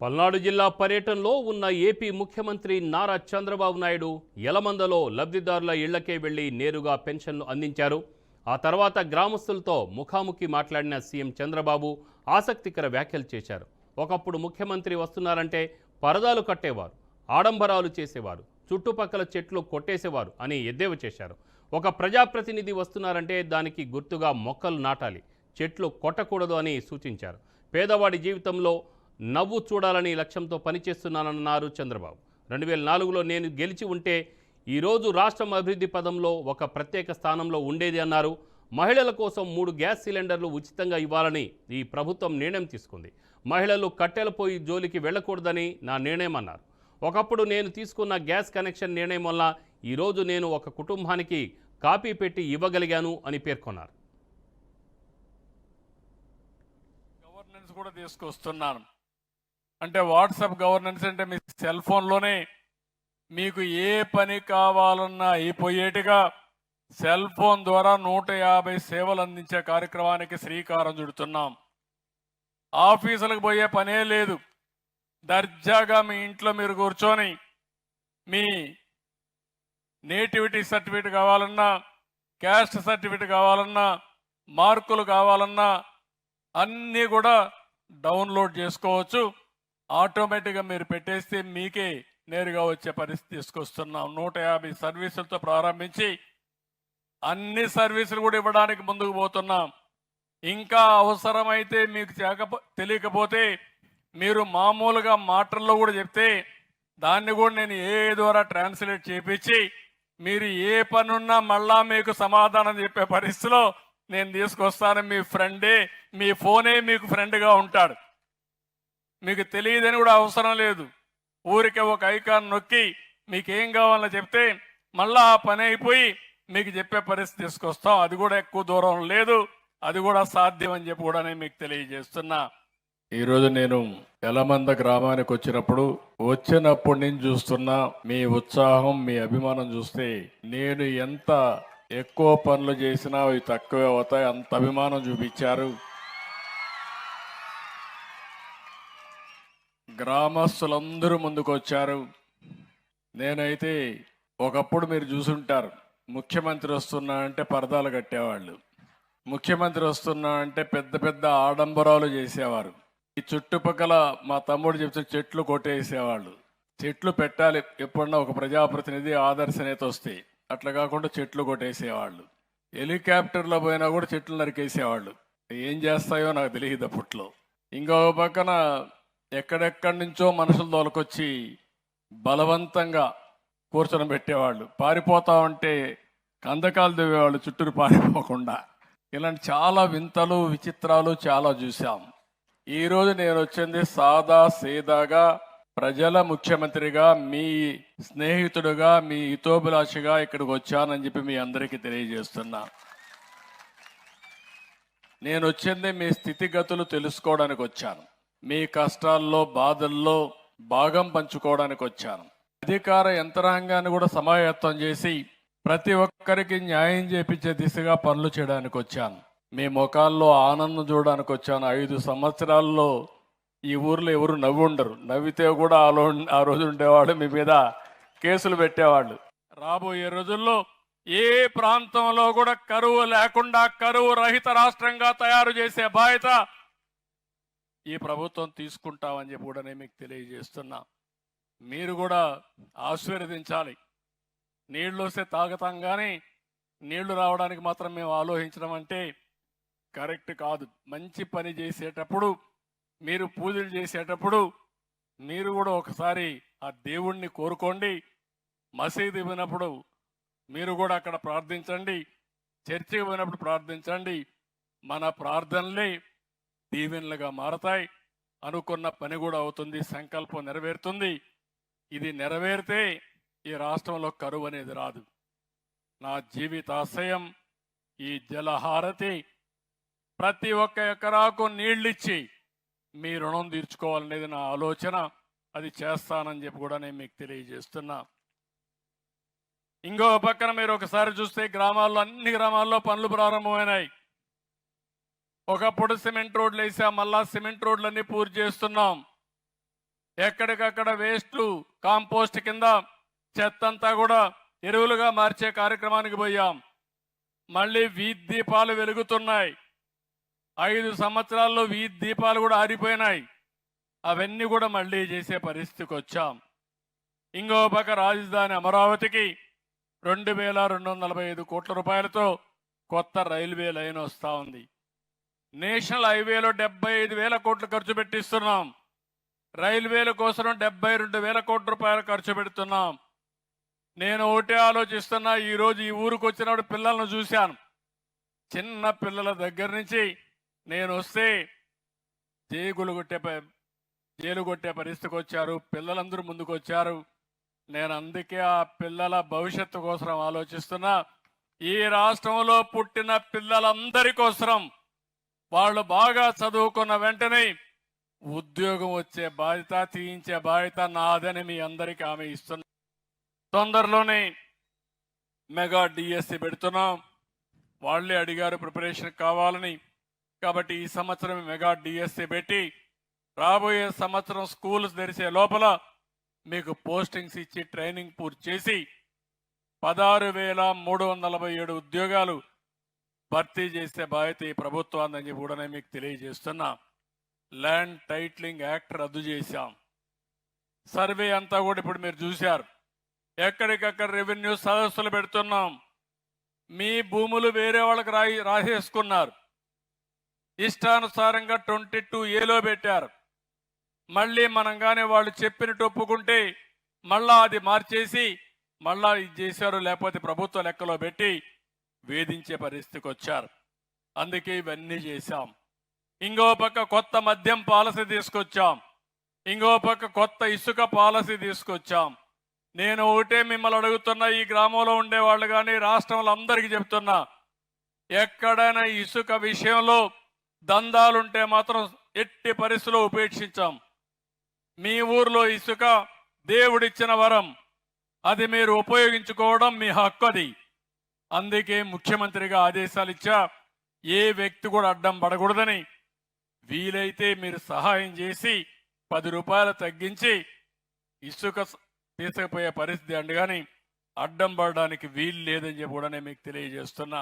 పల్నాడు జిల్లా పర్యటనలో ఉన్న ఏపీ ముఖ్యమంత్రి నారా చంద్రబాబు నాయుడు యలమందలో లబ్ధిదారుల ఇళ్లకే వెళ్లి నేరుగా పెన్షన్లు అందించారు. ఆ తర్వాత గ్రామస్తులతో ముఖాముఖి మాట్లాడిన సీఎం చంద్రబాబు ఆసక్తికర వ్యాఖ్యలు చేశారు. ఒకప్పుడు ముఖ్యమంత్రి వస్తున్నారంటే పరదాలు కట్టేవారు, ఆడంబరాలు చేసేవారు, చుట్టుపక్కల చెట్లు కొట్టేసేవారు అని ఎద్దేవా చేశారు. ఒక ప్రజాప్రతినిధి వస్తున్నారంటే దానికి గుర్తుగా మొక్కలు నాటాలి, చెట్లు కొట్టకూడదు అని సూచించారు. పేదవాడి జీవితంలో నవ్వు చూడాలని లక్ష్యంతో పనిచేస్తున్నానన్నారు చంద్రబాబు. 2004లో నేను గెలిచి ఉంటే ఈరోజు రాష్ట్రం అభివృద్ధి పదంలో ఒక ప్రత్యేక స్థానంలో ఉండేది అన్నారు. మహిళల కోసం 3 గ్యాస్ సిలిండర్లు ఉచితంగా ఇవ్వాలని ఈ ప్రభుత్వం నిర్ణయం తీసుకుంది. మహిళలు కట్టెల పొయ్యి జోలికి వెళ్లకూడదని నా నిర్ణయం అన్నారు. ఒకప్పుడు నేను తీసుకున్న గ్యాస్ కనెక్షన్ నిర్ణయం వల్ల ఈరోజు నేను ఒక కుటుంబానికి కాపీ పెట్టి ఇవ్వగలిగాను అని పేర్కొన్నారు. గవర్నెన్స్ కూడా తీసుకొస్తున్నాను. అంటే వాట్సాప్ గవర్నెన్స్ అంటే మీ సెల్ ఫోన్లోనే మీకు ఏ పని కావాలన్నా అయిపోయేట్టుగా సెల్ ఫోన్ ద్వారా 150 సేవలు అందించే కార్యక్రమానికి శ్రీకారం చుడుతున్నాం. ఆఫీసులకు పోయే పనే లేదు. దర్జాగా మీ ఇంట్లో మీరు కూర్చొని మీ నేటివిటీ సర్టిఫికేట్ కావాలన్నా, క్యాస్ట్ సర్టిఫికేట్ కావాలన్నా, మార్కులు కావాలన్నా అన్నీ కూడా డౌన్లోడ్ చేసుకోవచ్చు. ఆటోమేటిక్గా మీరు పెట్టేస్తే మీకే నేరుగా వచ్చే పరిస్థితి తీసుకొస్తున్నాం. 150 సర్వీసులతో ప్రారంభించి అన్ని సర్వీసులు కూడా ఇవ్వడానికి ముందుకు పోతున్నాం. ఇంకా అవసరమైతే మీకు తెలియకపోతే మీరు మామూలుగా మాటల్లో కూడా చెప్తే దాన్ని కూడా నేను ఏ ద్వారా ట్రాన్స్లేట్ చేపించి మీరు ఏ పనున్నా మళ్ళా మీకు సమాధానం చెప్పే పరిస్థితిలో నేను తీసుకొస్తాను. మీ ఫ్రెండే, మీ ఫోనే మీకు ఫ్రెండ్గా ఉంటాడు. మీకు తెలియదని కూడా అవసరం లేదు. ఊరికే ఒక ఐకాన్ నొక్కి మీకేం కావాలో చెప్తే మళ్ళా ఆ పని అయిపోయి మీకు చెప్పే పరిస్థితి తీసుకొస్తాం. అది కూడా ఎక్కువ దూరం లేదు, అది కూడా సాధ్యం అని చెప్పి కూడా నేను మీకు తెలియజేస్తున్నా. ఈరోజు నేను యలమంద గ్రామానికి వచ్చినప్పటి నుంచి చూస్తున్నా మీ ఉత్సాహం, మీ అభిమానం చూస్తే నేను ఎంత ఎక్కువ పనులు చేసినా అవి తక్కువే అవుతాయి, అంత అభిమానం చూపించారు. గ్రామస్తులందరూ ముందుకు వచ్చారు. నేనైతే ఒకప్పుడు మీరు చూసుంటారు, ముఖ్యమంత్రి వస్తున్నా అంటే పరదాలు కట్టేవాళ్ళు, ముఖ్యమంత్రి వస్తున్నా అంటే పెద్ద పెద్ద ఆడంబరాలు చేసేవారు. ఈ చుట్టుపక్కల మా తమ్ముడు చెప్తే చెట్లు కొట్టేసేవాళ్ళు. చెట్లు పెట్టాలి, ఎప్పుడన్నా ఒక ప్రజాప్రతినిధి ఆదర్శనేత వస్తే, అట్లా కాకుండా చెట్లు కొట్టేసేవాళ్ళు. హెలికాప్టర్లో పోయినా కూడా చెట్లు నరికేసేవాళ్ళు. ఏం చేస్తాయో నాకు తెలియదు అప్పట్లో. ఇంకో పక్కన ఎక్కడెక్కడి నుంచో మనుషులు తోలుకొచ్చి బలవంతంగా కూర్చొని పెట్టేవాళ్ళు. పారిపోతా ఉంటే కందకాలు దివేవాళ్ళు చుట్టూరు పారిపోకుండా. ఇలాంటి చాలా వింతలు, విచిత్రాలు చాలా చూసాం. ఈరోజు నేను వచ్చింది సాదా సీదాగా ప్రజల ముఖ్యమంత్రిగా, మీ స్నేహితుడుగా, మీ హితోభిలాషిగా ఇక్కడికి వచ్చానని చెప్పి మీ అందరికీ తెలియజేస్తున్నా. నేను వచ్చింది మీ స్థితిగతులు తెలుసుకోవడానికి వచ్చాను. మీ కష్టాల్లో, బాధల్లో భాగం పంచుకోవడానికి వచ్చాను. అధికార యంత్రాంగాన్ని కూడా సమాయత్తం చేసి ప్రతి ఒక్కరికి న్యాయం చేపించే దిశగా పనులు చేయడానికి వచ్చాను. మీ ముఖాల్లో ఆనందం చూడడానికి వచ్చాను. 5 సంవత్సరాల్లో ఈ ఊర్లో ఎవరు నవ్వు ఉండరు. నవ్వితే కూడా ఆ రోజు ఉండేవాళ్ళు మీ మీద కేసులు పెట్టేవాళ్ళు. రాబోయే రోజుల్లో ఏ ప్రాంతంలో కూడా కరువు లేకుండా కరువు రహిత రాష్ట్రంగా తయారు చేసే బాధ్యత ఈ ప్రభుత్వం తీసుకుంటామని చెప్పి కూడా నేను మీకు తెలియజేస్తున్నా. మీరు కూడా ఆశీర్వదించాలి. నీళ్లు వస్తే తాగుతాం, కానీ నీళ్లు రావడానికి మాత్రం మేము ఆలోచించడం అంటే కరెక్ట్ కాదు. మంచి పని చేసేటప్పుడు, మీరు పూజలు చేసేటప్పుడు మీరు కూడా ఒకసారి ఆ దేవుణ్ణి కోరుకోండి. మసీదు పోయినప్పుడు మీరు కూడా అక్కడ ప్రార్థించండి, చర్చికి పోయినప్పుడు ప్రార్థించండి. మన ప్రార్థనలే దీవెనలుగా మారతాయి. అనుకున్న పని కూడా అవుతుంది, సంకల్పం నెరవేరుతుంది. ఇది నెరవేరితే ఈ రాష్ట్రంలో కరువు అనేది రాదు. నా జీవితాశయం ఈ జలహారతి, ప్రతి ఒక్క ఎకరాకు నీళ్ళిచ్చి మీ రుణం తీర్చుకోవాలనేది నా ఆలోచన. అది చేస్తానని చెప్పి కూడా నేను మీకు తెలియజేస్తున్నా. ఇంకో పక్కన మీరు ఒకసారి చూస్తే గ్రామాల్లో, అన్ని గ్రామాల్లో పనులు ప్రారంభమైనాయి. ఒకప్పుడు సిమెంట్ రోడ్లు వేసాం, మళ్ళా సిమెంట్ రోడ్లన్నీ పూర్తి చేస్తున్నాం. ఎక్కడికక్కడ వేస్ట్లు కాంపోస్ట్ కింద చెత్తంతా కూడా ఎరువులుగా మార్చే కార్యక్రమానికి పోయాం. మళ్ళీ వీధి దీపాలు వెలుగుతున్నాయి. 5 సంవత్సరాల్లో వీధి దీపాలు కూడా ఆరిపోయినాయి. అవన్నీ కూడా మళ్ళీ చేసే పరిస్థితికి వచ్చాం. ఇంకో పక్క రాజధాని అమరావతికి 2245 కోట్ల రూపాయలతో కొత్త రైల్వే లైన్ వస్తా ఉంది. నేషనల్ హైవేలో 75,000 కోట్లు ఖర్చు పెట్టిస్తున్నాం. రైల్వేల కోసం 72,000 కోట్ల రూపాయలు ఖర్చు పెడుతున్నాం. నేను ఒకటే ఆలోచిస్తున్నా, ఈరోజు ఈ ఊరికి వచ్చినప్పుడు పిల్లలను చూశాను. చిన్న పిల్లల దగ్గర నుంచి నేను వస్తే జైలు కొట్టే పరిస్థితికి వచ్చారు. పిల్లలందరూ ముందుకు వచ్చారు. నేను అందుకే ఆ పిల్లల భవిష్యత్తు కోసం ఆలోచిస్తున్నా. ఈ రాష్ట్రంలో పుట్టిన పిల్లలందరి కోసం వాళ్ళు బాగా చదువుకున్న వెంటనే ఉద్యోగం వచ్చే బాధ్యత, తీయించే బాధ్యత నాదని మీ అందరికీ హామీ ఇస్తున్నా. తొందరలోనే మెగా డిఎస్సి పెడుతున్నాం. వాళ్ళే అడిగారు ప్రిపరేషన్ కావాలని. కాబట్టి ఈ సంవత్సరం మెగా డిఎస్సి పెట్టి రాబోయే సంవత్సరం స్కూల్స్ తెరిచే లోపల మీకు పోస్టింగ్స్ ఇచ్చి ట్రైనింగ్ పూర్తి చేసి 16,347 ఉద్యోగాలు భర్తీ చేసే బాధ్యత ఈ ప్రభుత్వాన్ని కూడా మీకు తెలియజేస్తున్నా. ల్యాండ్ టైటిలింగ్ యాక్ట్ రద్దు చేశాం. సర్వే అంతా కూడా ఇప్పుడు మీరు చూశారు. ఎక్కడికక్కడ రెవెన్యూ సదస్సులు పెడుతున్నాం. మీ భూములు వేరే వాళ్ళకి రాసేసుకున్నారు. ఇష్టానుసారంగా 22A పెట్టారు. మళ్ళీ మనం కానీ వాళ్ళు చెప్పినట్టు ఒప్పుకుంటే మళ్ళా అది మార్చేసి మళ్ళా ఇది చేశారు, లేకపోతే ప్రభుత్వ లెక్కలో పెట్టి వేధించే పరిస్థితికి వచ్చారు. అందుకే ఇవన్నీ చేశాం. ఇంకో పక్క కొత్త మద్యం పాలసీ తీసుకొచ్చాం. ఇంకో పక్క కొత్త ఇసుక పాలసీ తీసుకొచ్చాం. నేను ఒకటే మిమ్మల్ని అడుగుతున్నా, ఈ గ్రామంలో ఉండేవాళ్ళు కానీ రాష్ట్రంలో అందరికీ చెప్తున్నా, ఎక్కడైనా ఇసుక విషయంలో దందాలుంటే మాత్రం ఎట్టి పరిస్థితుల్లో ఉపేక్షించాం. మీ ఊర్లో ఇసుక దేవుడిచ్చిన వరం, అది మీరు ఉపయోగించుకోవడం మీ హక్కు. అది అందుకే ముఖ్యమంత్రిగా ఆదేశాలు ఇచ్చా, ఏ వ్యక్తి కూడా అడ్డం పడకూడదని. వీలైతే మీరు సహాయం చేసి 10 రూపాయలు తగ్గించి ఇసుక తీసుకుపోయే పరిస్థితి అండి, కానీ అడ్డం పడడానికి వీలు లేదని చెప్పి కూడా నేను మీకు తెలియజేస్తున్నా.